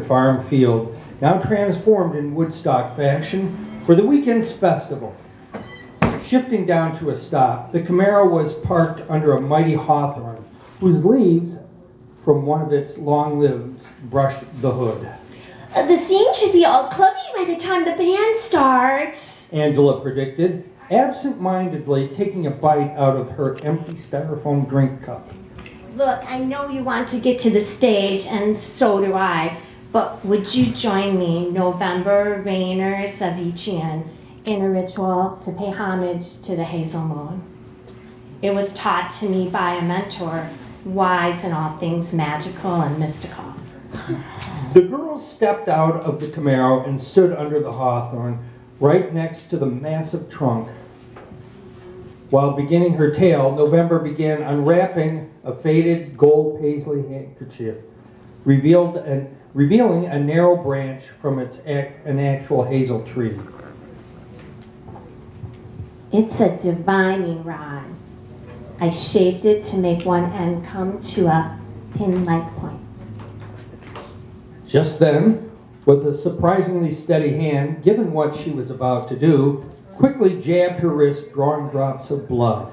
farm field, now transformed in Woodstock fashion for the weekend's festival. Shifting down to a stop, the Camaro was parked under a mighty hawthorn, whose leaves from one of its long limbs brushed the hood. The scene should be all clubby by the time the band starts, Angela predicted, absent-mindedly taking a bite out of her empty styrofoam drink cup. Look, I know you want to get to the stage, and so do I, but would you join me, November Rainers of each in a ritual to pay homage to the Hazel Moon? It was taught to me by a mentor, wise in all things magical and mystical. The girls stepped out of the Camaro and stood under the hawthorn, right next to the massive trunk. While beginning her tale, November began unwrapping a faded gold paisley handkerchief, revealing a narrow branch from an actual hazel tree. It's a divining rod. I shaped it to make one end come to a pin-like point. Just then, with a surprisingly steady hand, given what she was about to do, quickly jabbed her wrist, drawing drops of blood.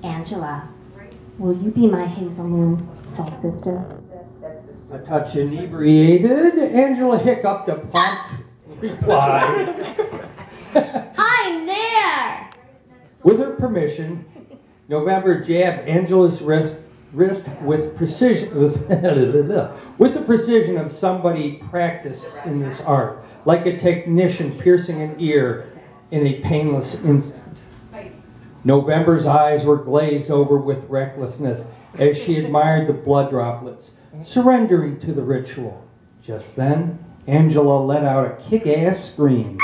Angela, will you be my Hazel Moon soul sister? A touch inebriated, Angela hiccuped a prompt reply. I'm there! With her permission, November jabbed Angela's wrist with precision, with the precision of somebody practiced in this art, like a technician piercing an ear in a painless instant. November's eyes were glazed over with recklessness as she admired the blood droplets, surrendering to the ritual. Just then, Angela let out a kick-ass scream.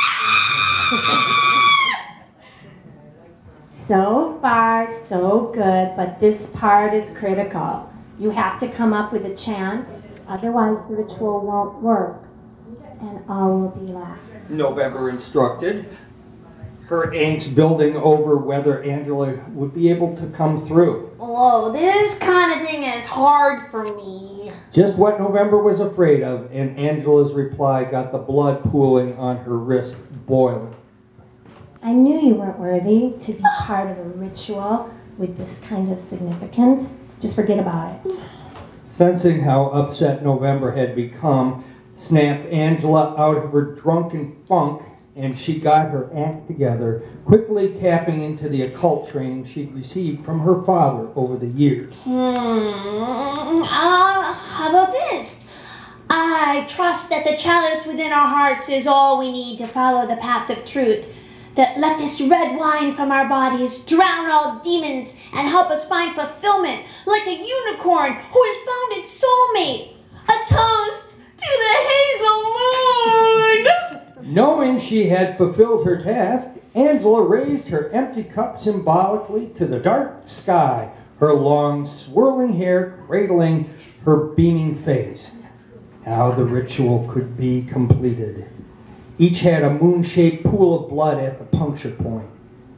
So far, so good, but this part is critical. You have to come up with a chant, otherwise the ritual won't work, and all will be lost. November instructed, her angst building over whether Angela would be able to come through. Whoa, this kind of thing is hard for me. Just what November was afraid of, and Angela's reply got the blood pooling on her wrist boiling. I knew you weren't worthy to be part of a ritual with this kind of significance. Just forget about it. Sensing how upset November had become, snapped Angela out of her drunken funk, and she got her act together, quickly tapping into the occult training she'd received from her father over the years. How about this? I trust that the chalice within our hearts is all we need to follow the path of truth. That let this red wine from our bodies drown all demons and help us find fulfillment like a unicorn who has found its soulmate. A toast to the Hazel Moon! Knowing she had fulfilled her task, Angela raised her empty cup symbolically to the dark sky, her long swirling hair cradling her beaming face. How the ritual could be completed. Each had a moon-shaped pool of blood at the puncture point.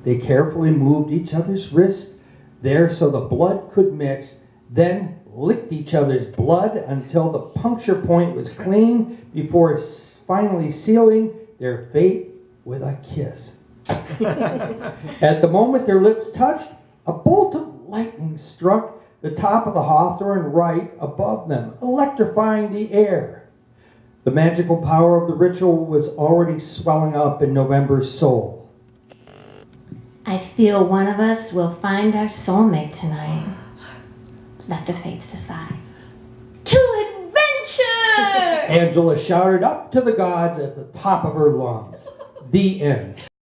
They carefully moved each other's wrists there so the blood could mix, then licked each other's blood until the puncture point was clean before finally sealing their fate with a kiss. At the moment their lips touched, a bolt of lightning struck the top of the hawthorn right above them, electrifying the air. The magical power of the ritual was already swelling up in November's soul. I feel one of us will find our soulmate tonight. Let the fates decide. To adventure! Angela shouted up to the gods at the top of her lungs. The end.